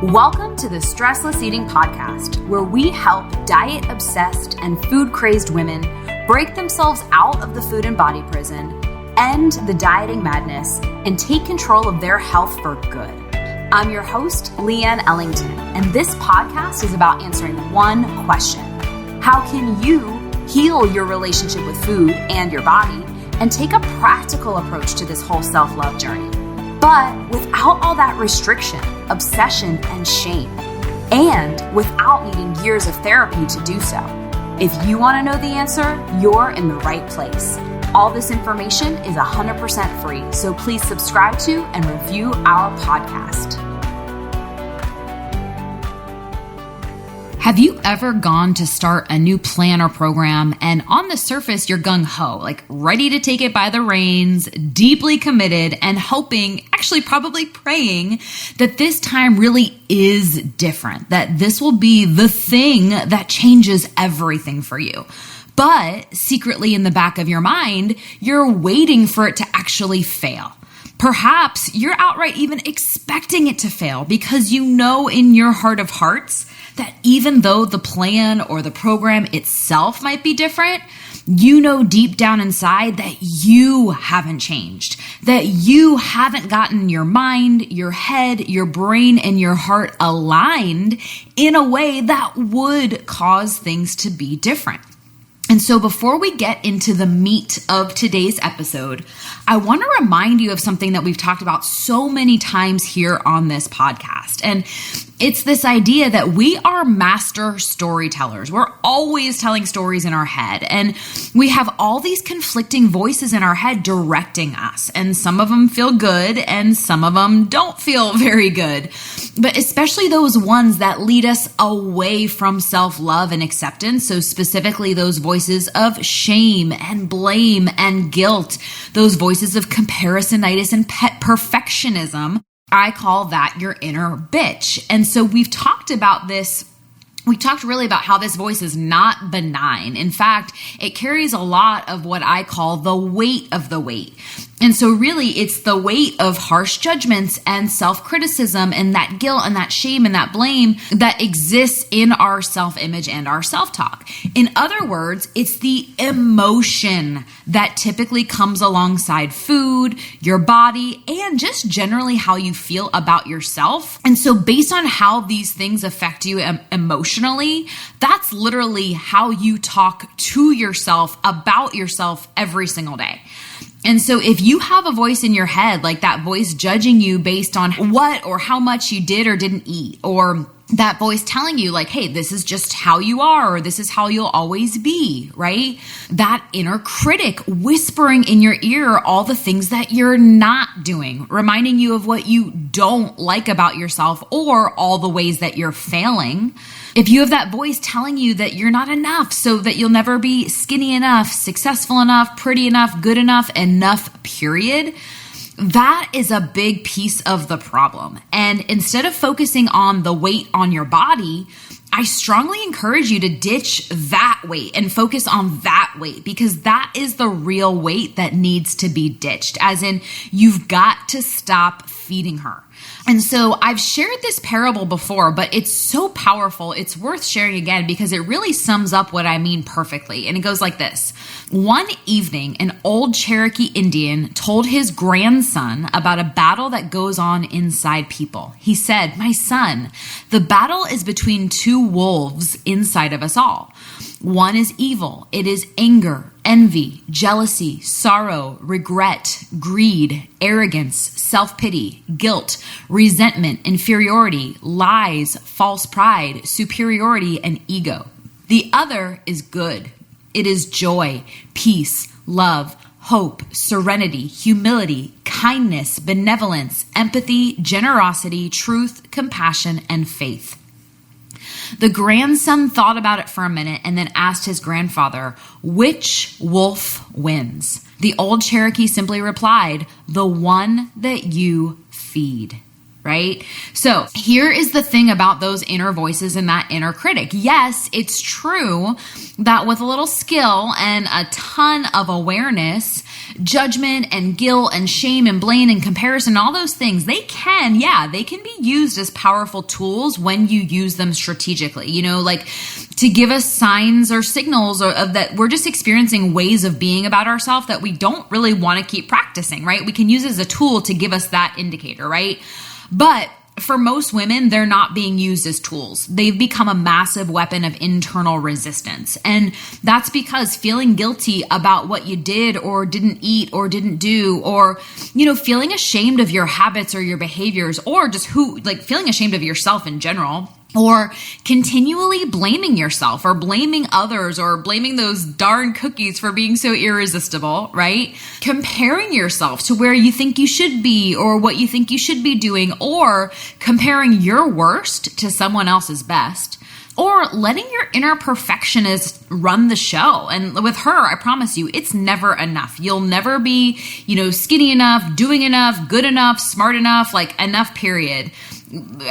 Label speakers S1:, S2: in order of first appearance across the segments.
S1: Welcome to the Stressless Eating Podcast, where we help diet-obsessed and food-crazed women break themselves out of the food and body prison, end the dieting madness, and take control of their health for good. I'm your host, Leanne Ellington, and this podcast is about answering one question. How can you heal your relationship with food and your body and take a practical approach to this whole self-love journey, but without all that restriction, obsession, and shame, and without needing years of therapy to do so? If you want to know the answer, you're in the right place. All this information is 100% free, so please subscribe to and review our podcast. Have you ever gone to start a new plan or program and on the surface you're gung-ho, like ready to take it by the reins, deeply committed and hoping, actually probably praying that this time really is different, that this will be the thing that changes everything for you. But secretly in the back of your mind, you're waiting for it to actually fail. Perhaps you're outright even expecting it to fail because you know in your heart of hearts that even though the plan or the program itself might be different, you know deep down inside that you haven't changed, that you haven't gotten your mind, your head, your brain, and your heart aligned in a way that would cause things to be different. And so before we get into the meat of today's episode, I want to remind you of something that we've talked about so many times here on this podcast. And it's this idea that we are master storytellers. We're always telling stories in our head, and we have all these conflicting voices in our head directing us. And some of them feel good and some of them don't feel very good. But especially those ones that lead us away from self-love and acceptance. So specifically those voices of shame and blame and guilt, those voices of comparisonitis and pet perfectionism. I call that your inner bitch. And so we've talked about this. We talked really about how this voice is not benign. In fact, it carries a lot of what I call the weight of the weight. And so really it's the weight of harsh judgments and self-criticism and that guilt and that shame and that blame that exists in our self-image and our self-talk. In other words, it's the emotion that typically comes alongside food, your body, and just generally how you feel about yourself. And so based on how these things affect you emotionally, that's literally how you talk to yourself about yourself every single day. And so if you have a voice in your head, like that voice judging you based on what or how much you did or didn't eat, or that voice telling you like, hey, this is just how you are, or this is how you'll always be, right? That inner critic whispering in your ear all the things that you're not doing, reminding you of what you don't like about yourself or all the ways that you're failing. If you have that voice telling you that you're not enough, so that you'll never be skinny enough, successful enough, pretty enough, good enough, period, that is a big piece of the problem. And instead of focusing on the weight on your body, I strongly encourage you to ditch that weight and focus on that weight, because that is the real weight that needs to be ditched, as in you've got to stop feeding her. And so I've shared this parable before, but it's so powerful. It's worth sharing again because it really sums up what I mean perfectly. And it goes like this. One evening, an old Cherokee Indian told his grandson about a battle that goes on inside people. He said, "My son, the battle is between two wolves inside of us all. One is evil. It is anger, envy, jealousy, sorrow, regret, greed, arrogance, self-pity, guilt, resentment, inferiority, lies, false pride, superiority, and ego. The other is good. It is joy, peace, love, hope, serenity, humility, kindness, benevolence, empathy, generosity, truth, compassion, and faith." The grandson thought about it for a minute and then asked his grandfather, "Which wolf wins?" The old Cherokee simply replied, "The one that you feed." Right? So here is the thing about those inner voices and that inner critic. Yes, it's true that with a little skill and a ton of awareness, judgment and guilt and shame and blame and comparison, all those things, they can be used as powerful tools when you use them strategically, like to give us signs or signals of that we're just experiencing ways of being about ourselves that we don't really want to keep practicing, right? We can use it as a tool to give us that indicator, right? But for most women, they're not being used as tools. They've become a massive weapon of internal resistance. And that's because feeling guilty about what you did or didn't eat or didn't do, or, feeling ashamed of your habits or your behaviors, or just feeling ashamed of yourself in general, or continually blaming yourself or blaming others or blaming those darn cookies for being so irresistible, right? Comparing yourself to where you think you should be or what you think you should be doing, or comparing your worst to someone else's best, or letting your inner perfectionist run the show. And with her, I promise you, it's never enough. You'll never be, skinny enough, doing enough, good enough, smart enough, enough, period.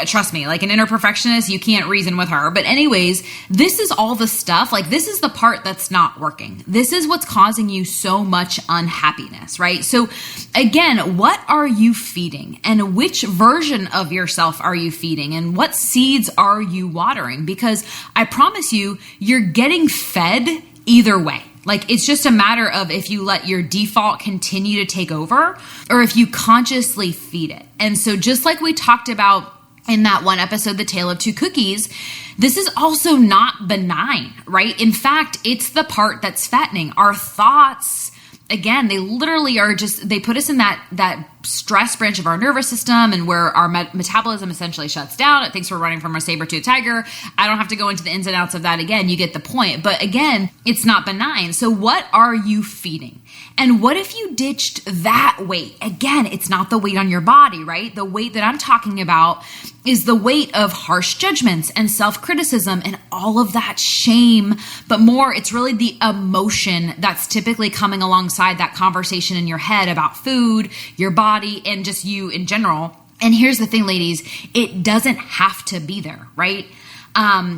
S1: Trust me, an inner perfectionist, you can't reason with her. But anyways, this is all the stuff, this is the part that's not working. This is what's causing you so much unhappiness, right? So again, what are you feeding, and which version of yourself are you feeding, and what seeds are you watering? Because I promise you, you're getting fed either way. It's just a matter of if you let your default continue to take over or if you consciously feed it. And so just like we talked about in that one episode, The Tale of Two Cookies, this is also not benign, right? In fact, it's the part that's fattening. Our thoughts, again, they literally are they put us in that stress branch of our nervous system, and where our metabolism essentially shuts down. It thinks we're running from a saber-toothed tiger. I don't have to go into the ins and outs of that again. You get the point. But again, it's not benign. So what are you feeding? And what if you ditched that weight? Again, it's not the weight on your body, right? The weight that I'm talking about is the weight of harsh judgments and self-criticism and all of that shame. But more, it's really the emotion that's typically coming alongside that conversation in your head about food, your body, and just you in general. And here's the thing, ladies, it doesn't have to be there, right?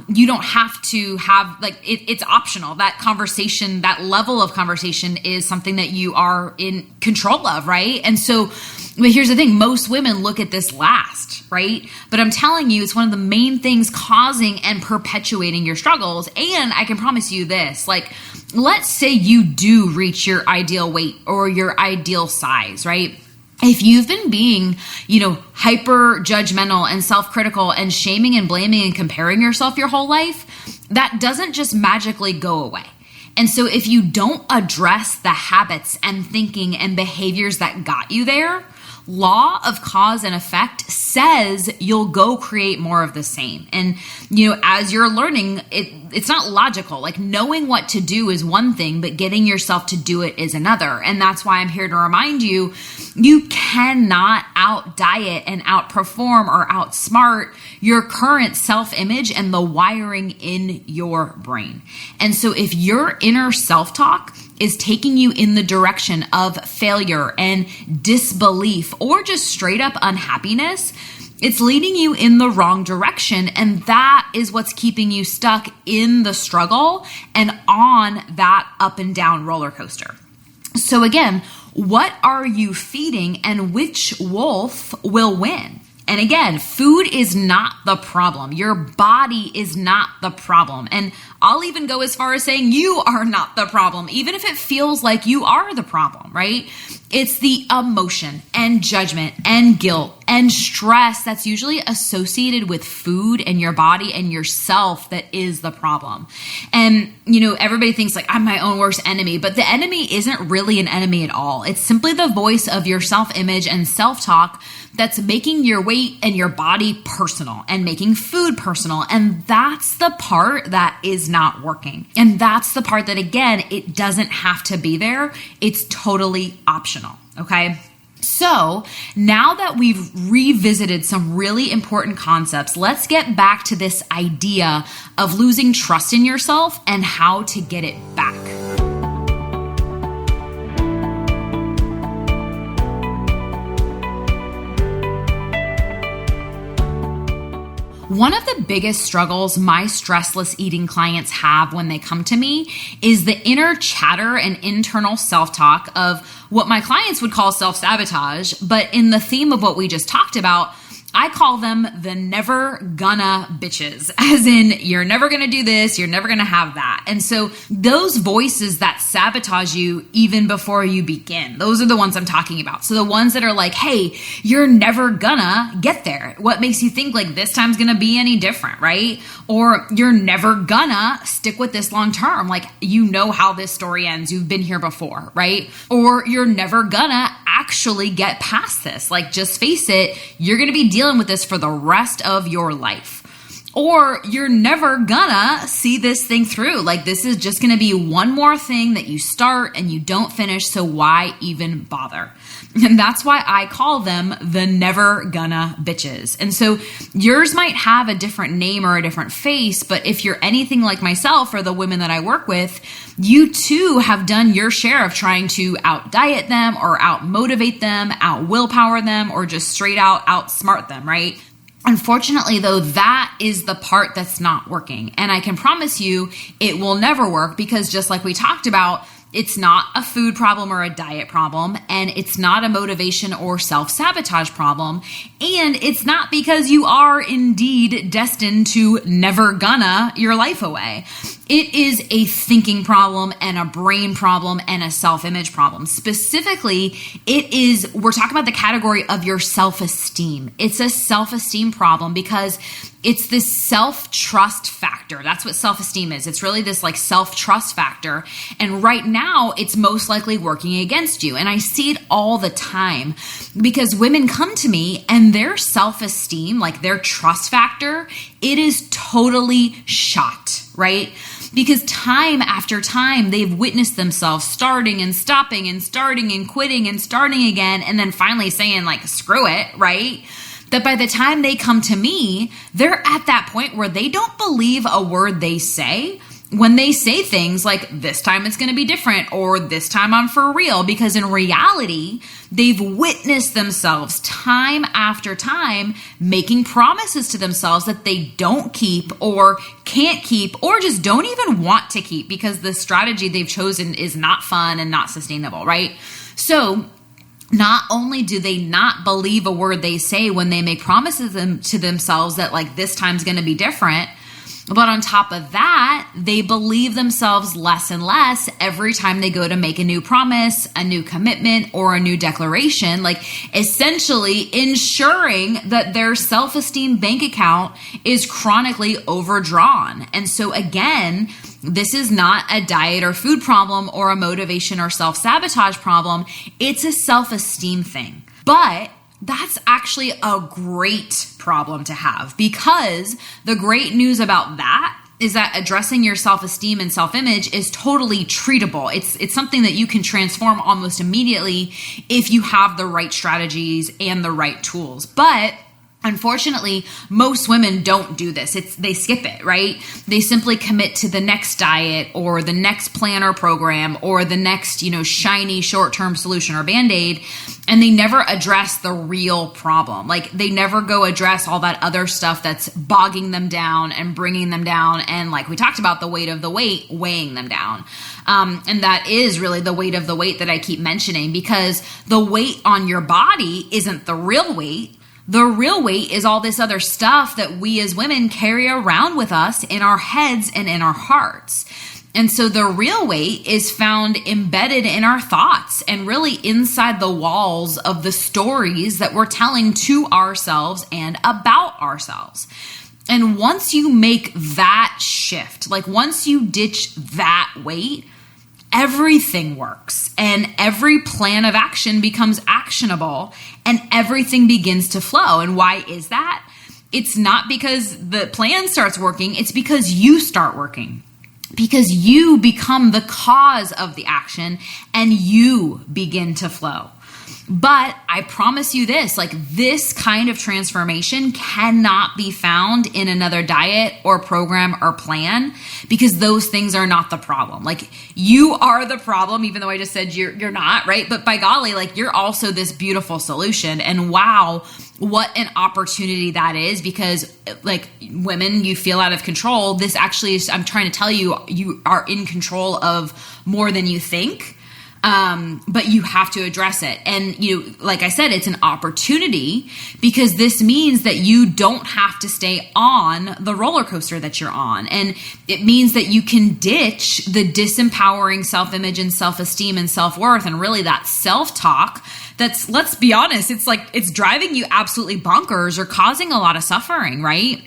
S1: You don't have to have, it's optional. That conversation, that level of conversation is something that you are in control of, right? And so, but here's the thing, most women look at this last, right? But I'm telling you, it's one of the main things causing and perpetuating your struggles. And I can promise you this, let's say you do reach your ideal weight or your ideal size, right? If you've been being, hyper judgmental and self-critical and shaming and blaming and comparing yourself your whole life, that doesn't just magically go away. And so if you don't address the habits and thinking and behaviors that got you there, law of cause and effect says you'll go create more of the same. And, as you're learning, it's not logical. Knowing what to do is one thing, but getting yourself to do it is another. And that's why I'm here to remind you, you cannot out diet and outperform or outsmart your current self-image and the wiring in your brain. And so if your inner self-talk is taking you in the direction of failure and disbelief or just straight up unhappiness, it's leading you in the wrong direction. And that is what's keeping you stuck in the struggle and on that up and down roller coaster. So again, what are you feeding and which wolf will win? And again, food is not the problem. Your body is not the problem. And I'll even go as far as saying you are not the problem, even if it feels like you are the problem, right? It's the emotion and judgment and guilt and stress that's usually associated with food and your body and yourself that is the problem. And, everybody thinks I'm my own worst enemy, but the enemy isn't really an enemy at all. It's simply the voice of your self-image and self-talk that's making your weight and your body personal and making food personal. And that's the part that is not working. And that's the part that, again, it doesn't have to be there. It's totally optional. Okay. So now that we've revisited some really important concepts, let's get back to this idea of losing trust in yourself and how to get it back. One of the biggest struggles my stressless eating clients have when they come to me is the inner chatter and internal self-talk of what my clients would call self-sabotage. But in the theme of what we just talked about, I call them the never gonna bitches, as in you're never gonna do this, you're never gonna have that. And so those voices that sabotage you even before you begin, those are the ones I'm talking about. So the ones that are like, hey, you're never gonna get there. What makes you think like this time's gonna be any different, right? Or you're never gonna stick with this long term. Like, you know how this story ends. You've been here before, right? Or you're never gonna actually get past this. Like, just face it, you're gonna be dealing with this for the rest of your life. Or you're never gonna see this thing through. Like, this is just gonna be one more thing that you start and you don't finish, so why even bother? And that's why I call them the never gonna bitches. And so yours might have a different name or a different face, but if you're anything like myself or the women that I work with, you too have done your share of trying to out diet them or out motivate them, out willpower them, or just straight out outsmart them, right? Unfortunately, though, that is the part that's not working. And I can promise you it will never work, because just like we talked about, it's not a food problem or a diet problem, and it's not a motivation or self-sabotage problem, and it's not because you are indeed destined to never gonna your life away. It is a thinking problem and a brain problem and a self-image problem. Specifically, we're talking about the category of your self-esteem. It's a self-esteem problem because it's this self-trust factor. That's what self-esteem is. It's really this like self-trust factor. And right now, it's most likely working against you. And I see it all the time because women come to me and their self-esteem, like their trust factor, it is totally shot, right? Because time after time, they've witnessed themselves starting and stopping and starting and quitting and starting again, and then finally saying like, screw it, right? That by the time they come to me, they're at that point where they don't believe a word they say when they say things like, this time it's going to be different, or this time I'm for real, because in reality, they've witnessed themselves time after time making promises to themselves that they don't keep or can't keep or just don't even want to keep because the strategy they've chosen is not fun and not sustainable, right? So not only do they not believe a word they say when they make promises to themselves that like this time's going to be different, but on top of that, they believe themselves less and less every time they go to make a new promise, a new commitment, or a new declaration, like essentially ensuring that their self-esteem bank account is chronically overdrawn. And so again, this is not a diet or food problem or a motivation or self-sabotage problem. It's a self-esteem thing. But that's actually a great problem to have, because the great news about that is that addressing your self-esteem and self-image is totally treatable. It's something that you can transform almost immediately if you have the right strategies and the right tools. But unfortunately, most women don't do this. They skip it, right? They simply commit to the next diet or the next plan or program or the next, shiny short-term solution or Band-Aid, and they never address the real problem. Like, they never go address all that other stuff that's bogging them down and bringing them down, and like we talked about, the weight of the weight, weighing them down. And that is really the weight of the weight that I keep mentioning, because the weight on your body isn't the real weight. The real weight is all this other stuff that we as women carry around with us in our heads and in our hearts. And so the real weight is found embedded in our thoughts and really inside the walls of the stories that we're telling to ourselves and about ourselves. And once you make that shift, like once you ditch that weight, everything works and every plan of action becomes actionable and everything begins to flow. And why is that? It's not because the plan starts working. It's because you start working, because you become the cause of the action and you begin to flow. But I promise you this, like this kind of transformation cannot be found in another diet or program or plan, because those things are not the problem. Like, you are the problem, even though I just said you're not, right? But by golly, like, you're also this beautiful solution. And wow, what an opportunity that is, because like women, you feel out of control. This actually is, I'm trying to tell you, you are in control of more than you think. But you have to address it. And like I said, it's an opportunity, because this means that you don't have to stay on the roller coaster that you're on. And it means that you can ditch the disempowering self-image and self-esteem and self-worth, and really that self-talk that's, let's be honest, it's like, it's driving you absolutely bonkers or causing a lot of suffering, right?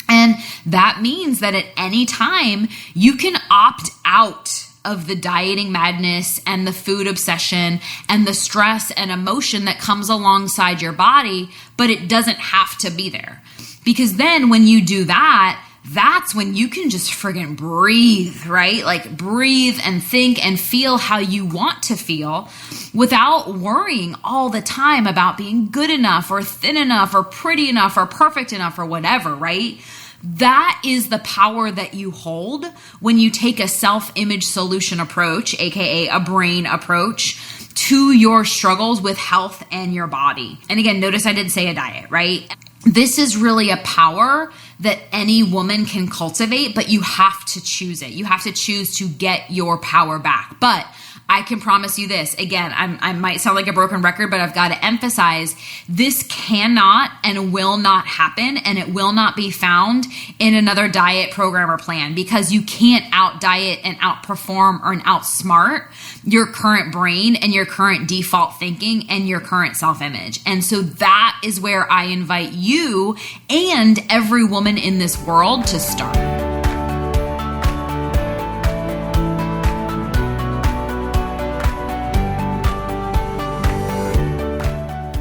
S1: And that means that at any time you can opt out of the dieting madness and the food obsession and the stress and emotion that comes alongside your body, but it doesn't have to be there. Because then when you do that, that's when you can just friggin' breathe, right? Like breathe and think and feel how you want to feel without worrying all the time about being good enough or thin enough or pretty enough or perfect enough or whatever, right? That is the power that you hold when you take a self-image solution approach, aka a brain approach, to your struggles with health and your body. And again, notice I didn't say a diet, right? This is really a power that any woman can cultivate, but you have to choose it. You have to choose to get your power back. But I can promise you this, again, I might sound like a broken record, but I've got to emphasize, this cannot and will not happen, and it will not be found in another diet program or plan, because you can't out diet and outperform or outsmart your current brain and your current default thinking and your current self-image. And so that is where I invite you and every woman in this world to start.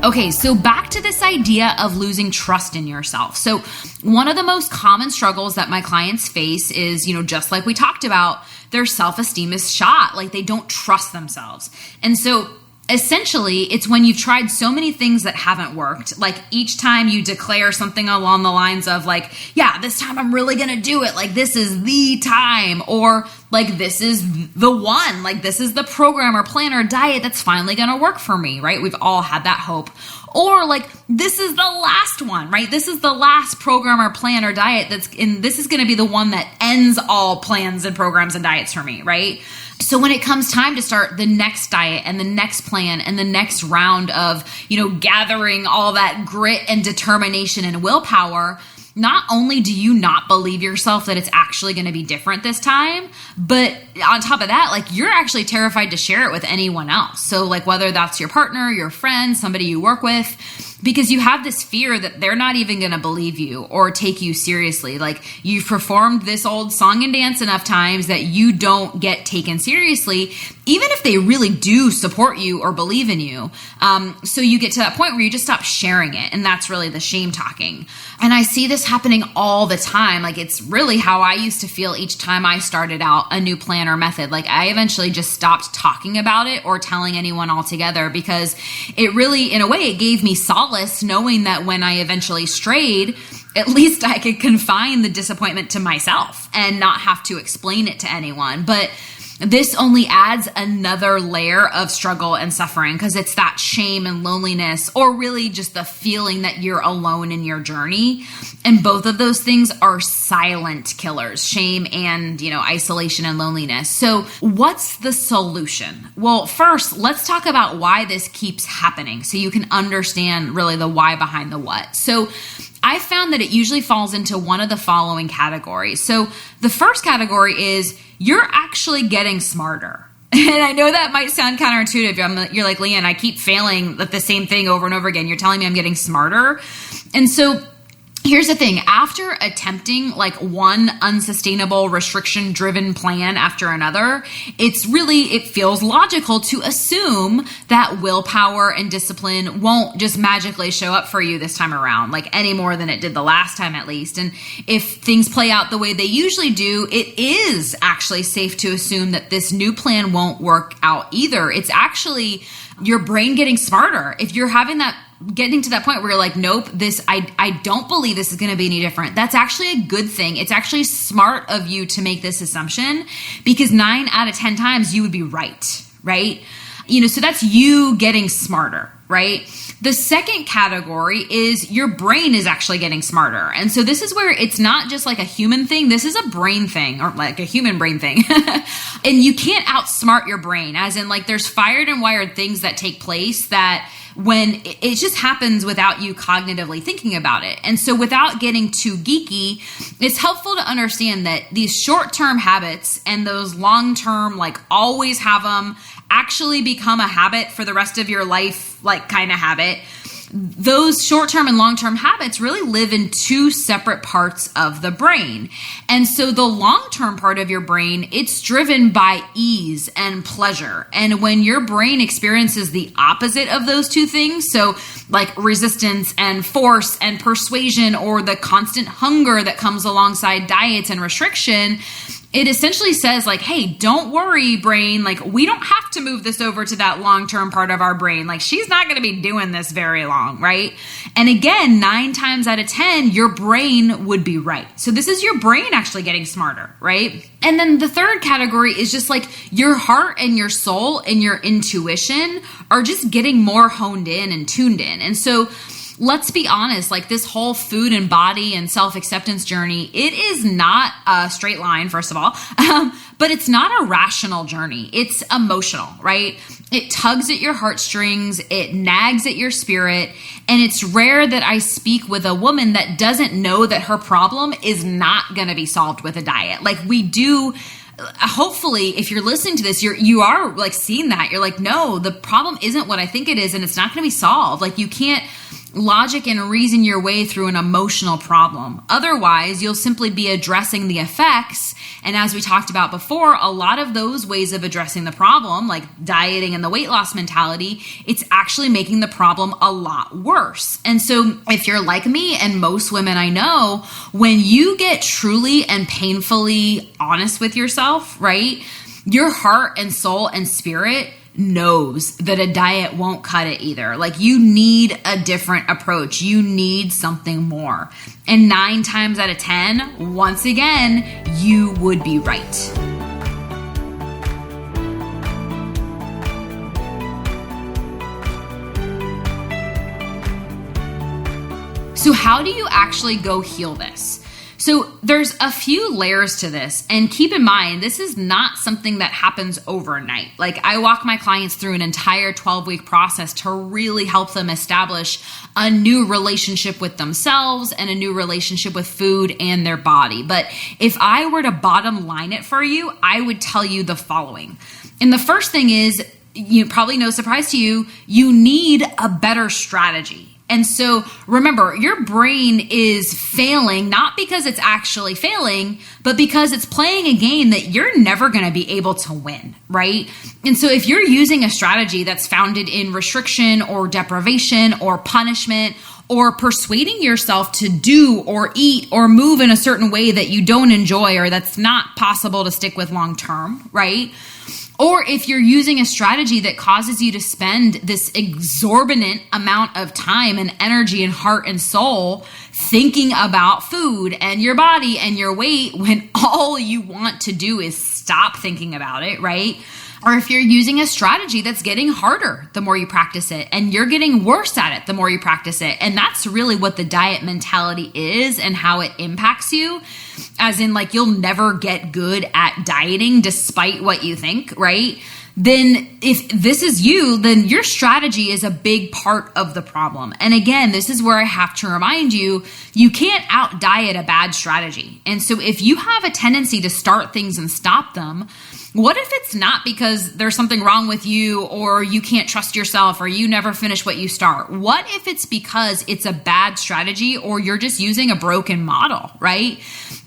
S1: Okay, so back to this idea of losing trust in yourself. So one of the most common struggles that my clients face is, just like we talked about, their self-esteem is shot. Like they don't trust themselves. And so essentially, it's when you've tried so many things that haven't worked. Like each time you declare something along the lines of like, yeah, this time I'm really going to do it. Like this is the time, or like this is the one, like this is the program or plan or diet that's finally going to work for me, right? We've all had that hope. Or like, this is the last one, right? This is the last program or plan or diet this is going to be the one that ends all plans and programs and diets for me, right? So when it comes time to start the next diet and the next plan and the next round of, gathering all that grit and determination and willpower, not only do you not believe yourself that it's actually going to be different this time, but on top of that, like you're actually terrified to share it with anyone else. So like whether that's your partner, your friend, somebody you work with, because you have this fear that they're not even going to believe you or take you seriously. Like you've performed this old song and dance enough times that you don't get taken seriously, even if they really do support you or believe in you. So you get to that point where you just stop sharing it. And that's really the shame talking. And I see this happening all the time. Like it's really how I used to feel each time I started out a new plan or method. Like I eventually just stopped talking about it or telling anyone altogether, because it really, in a way, it gave me solace knowing that when I eventually strayed, at least I could confine the disappointment to myself and not have to explain it to anyone. But this only adds another layer of struggle and suffering, because it's that shame and loneliness, or really just the feeling that you're alone in your journey. And both of those things are silent killers, shame and, isolation and loneliness. So what's the solution? Well, first, let's talk about why this keeps happening so you can understand really the why behind the what. So I found that it usually falls into one of the following categories. So the first category is you're actually getting smarter. And I know that might sound counterintuitive. You're like, Leanne, I keep failing at the same thing over and over again. You're telling me I'm getting smarter. And so here's the thing. After attempting like one unsustainable restriction driven plan after another, it feels logical to assume that willpower and discipline won't just magically show up for you this time around, like any more than it did the last time at least. And if things play out the way they usually do, it is actually safe to assume that this new plan won't work out either. It's actually your brain getting smarter. If you're getting to that point where you're like, nope, I don't believe this is going to be any different. That's actually a good thing. It's actually smart of you to make this assumption, because 9 out of 10 times you would be right? So that's you getting smarter, right? The second category is your brain is actually getting smarter. And so this is where it's not just like a human thing. This is a brain thing, or like a human brain thing. And you can't outsmart your brain, as in like there's fired and wired things that take place that when it just happens without you cognitively thinking about it. And so without getting too geeky, it's helpful to understand that these short-term habits and those long-term, like always have them, actually become a habit for the rest of your life, like kind of habit. Those short-term and long-term habits really live in two separate parts of the brain. And so the long-term part of your brain, it's driven by ease and pleasure. And when your brain experiences the opposite of those two things, so like resistance and force and persuasion, or the constant hunger that comes alongside diets and restriction, it essentially says like, hey, don't worry, brain. Like, we don't have to move this over to that long-term part of our brain. Like, she's not going to be doing this very long, right? And again, 9 times out of 10, your brain would be right. So this is your brain actually getting smarter, right? And then the third category is just like your heart and your soul and your intuition are just getting more honed in and tuned in. And so let's be honest, like this whole food and body and self-acceptance journey, it is not a straight line, first of all, but it's not a rational journey. It's emotional, right? It tugs at your heartstrings, it nags at your spirit, and it's rare that I speak with a woman that doesn't know that her problem is not going to be solved with a diet. Like we do. Hopefully, if you're listening to this, you are like seeing that. You're like, no, the problem isn't what I think it is, and it's not going to be solved. Like you can't logic and reason your way through an emotional problem. Otherwise, you'll simply be addressing the effects. And as we talked about before, a lot of those ways of addressing the problem, like dieting and the weight loss mentality, it's actually making the problem a lot worse. And so if you're like me and most women I know, when you get truly and painfully honest with yourself, right, your heart and soul and spirit knows that a diet won't cut it either. Like you need a different approach. You need something more. And 9 times out of 10, once again, you would be right. So how do you actually go heal this? So there's a few layers to this, and keep in mind, this is not something that happens overnight. Like I walk my clients through an entire 12-week process to really help them establish a new relationship with themselves and a new relationship with food and their body. But if I were to bottom line it for you, I would tell you the following. And the first thing is, probably no surprise to you, you need a better strategy. And so remember, your brain is failing, not because it's actually failing, but because it's playing a game that you're never going to be able to win, right? And so if you're using a strategy that's founded in restriction or deprivation or punishment, or persuading yourself to do or eat or move in a certain way that you don't enjoy or that's not possible to stick with long term, right? Or if you're using a strategy that causes you to spend this exorbitant amount of time and energy and heart and soul thinking about food and your body and your weight when all you want to do is stop thinking about it, right? Or if you're using a strategy that's getting harder the more you practice it, and you're getting worse at it the more you practice it. And that's really what the diet mentality is and how it impacts you. As in, like, you'll never get good at dieting despite what you think, right? Then if this is you, then your strategy is a big part of the problem. And again, this is where I have to remind you, you can't out diet a bad strategy. And so if you have a tendency to start things and stop them, what if it's not because there's something wrong with you or you can't trust yourself or you never finish what you start? What if it's because it's a bad strategy or you're just using a broken model, right?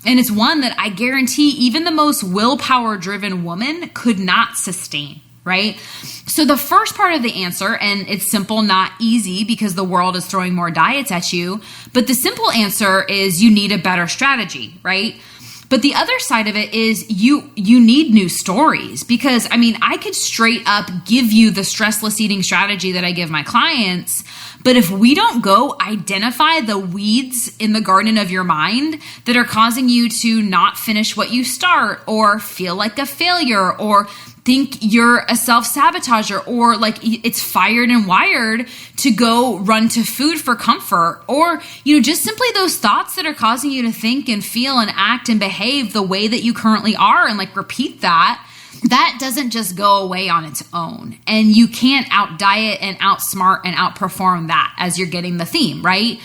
S1: And it's one that I guarantee even the most willpower-driven woman could not sustain, right? So the first part of the answer, and it's simple, not easy because the world is throwing more diets at you, but the simple answer is you need a better strategy, right? But the other side of it is you need new stories because, I mean, I could straight up give you the stressless eating strategy that I give my clients, but if we don't go identify the weeds in the garden of your mind that are causing you to not finish what you start or feel like a failure or think you're a self-sabotager, or like it's fired and wired to go run to food for comfort, or, just simply those thoughts that are causing you to think and feel and act and behave the way that you currently are, and like repeat that doesn't just go away on its own. And you can't out diet and outsmart and outperform that, as you're getting the theme, right?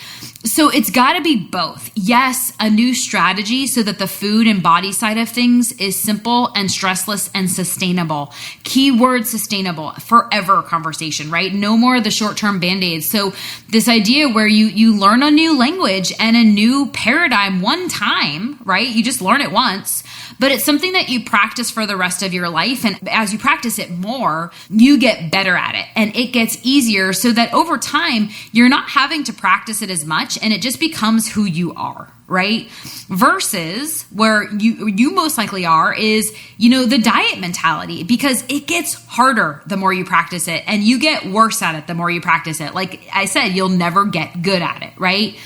S1: So it's got to be both. Yes, a new strategy so that the food and body side of things is simple and stressless and sustainable. Keyword sustainable, forever conversation, right? No more of the short-term band-aids. So this idea where you learn a new language and a new paradigm one time, right? You just learn it once, but it's something that you practice for the rest of your life. And as you practice it more, you get better at it and it gets easier, so that over time, you're not having to practice it as much and it just becomes who you are, right? Versus where you most likely are is, the diet mentality, because it gets harder the more you practice it and you get worse at it the more you practice it. Like I said, you'll never get good at it, right?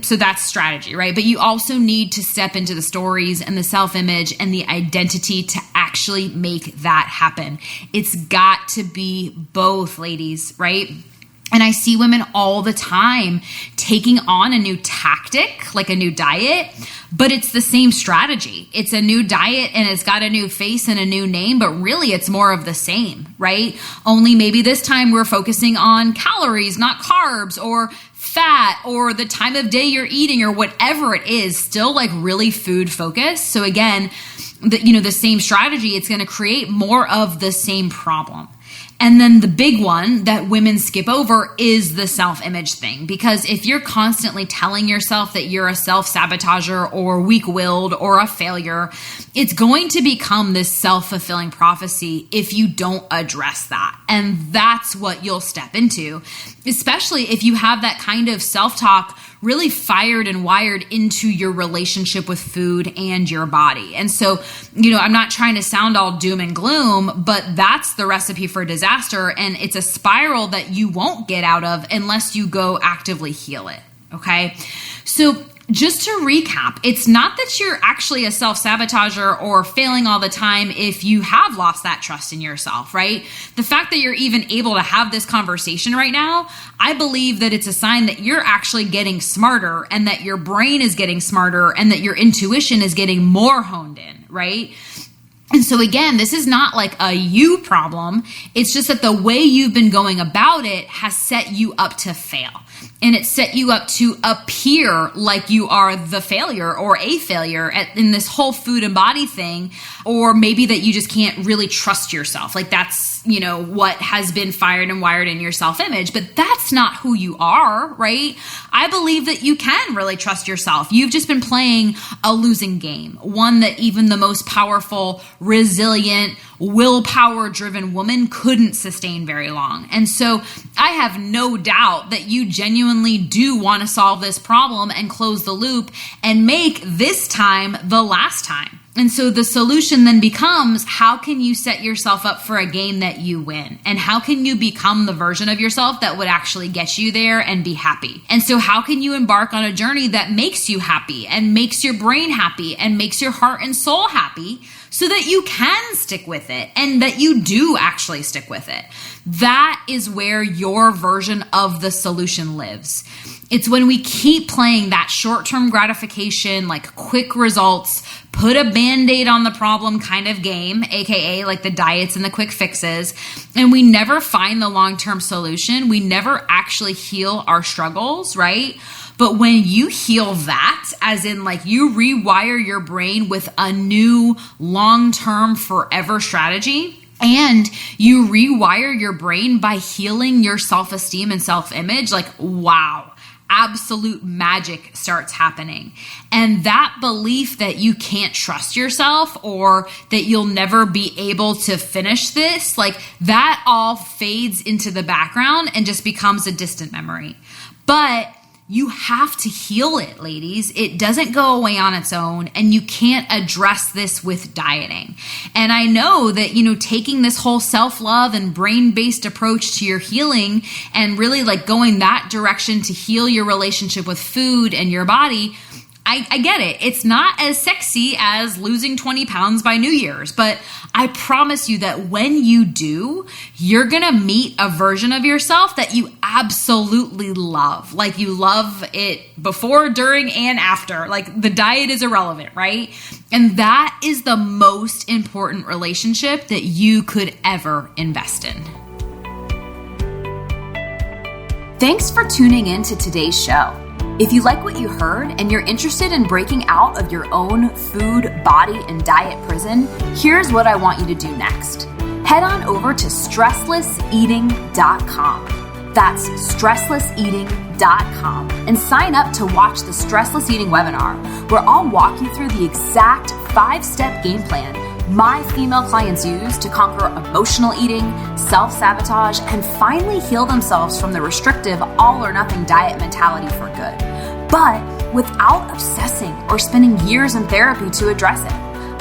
S1: So that's strategy, right? But you also need to step into the stories and the self-image and the identity to actually make that happen. It's got to be both, ladies, right? And I see women all the time taking on a new tactic, like a new diet, but it's the same strategy. It's a new diet and it's got a new face and a new name, but really it's more of the same, right? Only maybe this time we're focusing on calories, not carbs, or fat, or the time of day you're eating, or whatever it is, still like really food focused. So again, the same strategy, it's going to create more of the same problem. And then the big one that women skip over is the self-image thing. Because if you're constantly telling yourself that you're a self-sabotager or weak-willed or a failure, it's going to become this self-fulfilling prophecy if you don't address that. And that's what you'll step into, especially if you have that kind of self-talk really fired and wired into your relationship with food and your body. And so, I'm not trying to sound all doom and gloom, but that's the recipe for disaster. And it's a spiral that you won't get out of unless you go actively heal it. Okay. So just to recap, it's not that you're actually a self-sabotager or failing all the time if you have lost that trust in yourself, right? The fact that you're even able to have this conversation right now, I believe that it's a sign that you're actually getting smarter and that your brain is getting smarter and that your intuition is getting more honed in, right? And so again, this is not like a you problem. It's just that the way you've been going about it has set you up to fail. And it set you up to appear like you are the failure or a failure in this whole food and body thing. Or maybe that you just can't really trust yourself. Like that's, what has been fired and wired in your self-image. But that's not who you are, right? I believe that you can really trust yourself. You've just been playing a losing game. One that even the most powerful, resilient, willpower-driven woman couldn't sustain very long. And so I have no doubt that you genuinely do want to solve this problem and close the loop and make this time the last time. And so the solution then becomes, how can you set yourself up for a game that you win? And how can you become the version of yourself that would actually get you there and be happy? And so how can you embark on a journey that makes you happy and makes your brain happy and makes your heart and soul happy, so that you can stick with it and that you do actually stick with it? That is where your version of the solution lives. It's when we keep playing that short-term gratification, like quick results, put a Band-Aid on the problem kind of game, aka like the diets and the quick fixes, and we never find the long-term solution. We never actually heal our struggles, right? But when you heal that, as in like you rewire your brain with a new long-term forever strategy, and you rewire your brain by healing your self-esteem and self-image, like, wow, absolute magic starts happening. And that belief that you can't trust yourself or that you'll never be able to finish this, like that all fades into the background and just becomes a distant memory. But you have to heal it, ladies. It doesn't go away on its own, and you can't address this with dieting. And I know that, taking this whole self-love and brain-based approach to your healing and really like going that direction to heal your relationship with food and your body, I get it. It's not as sexy as losing 20 pounds by New Year's, but I promise you that when you do, you're going to meet a version of yourself that you absolutely love. Like you love it before, during, and after. Like the diet is irrelevant, right? And that is the most important relationship that you could ever invest in. Thanks for tuning in to today's show. If you like what you heard and you're interested in breaking out of your own food, body, and diet prison, here's what I want you to do next. Head on over to stresslesseating.com. That's stresslesseating.com and sign up to watch the Stressless Eating webinar, where I'll walk you through the exact 5-step game plan my female clients use to conquer emotional eating, self-sabotage, and finally heal themselves from the restrictive all-or-nothing diet mentality for good, but without obsessing or spending years in therapy to address it.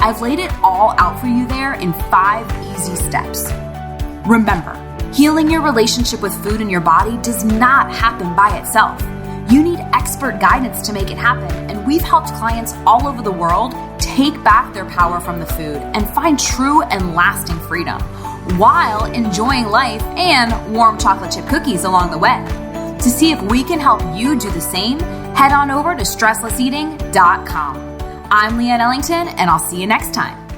S1: I've laid it all out for you there in 5 easy steps. Remember, healing your relationship with food and your body does not happen by itself. You need expert guidance to make it happen, and we've helped clients all over the world take back their power from the food and find true and lasting freedom while enjoying life and warm chocolate chip cookies along the way. To see if we can help you do the same, head on over to stresslesseating.com. I'm Leanne Ellington, and I'll see you next time.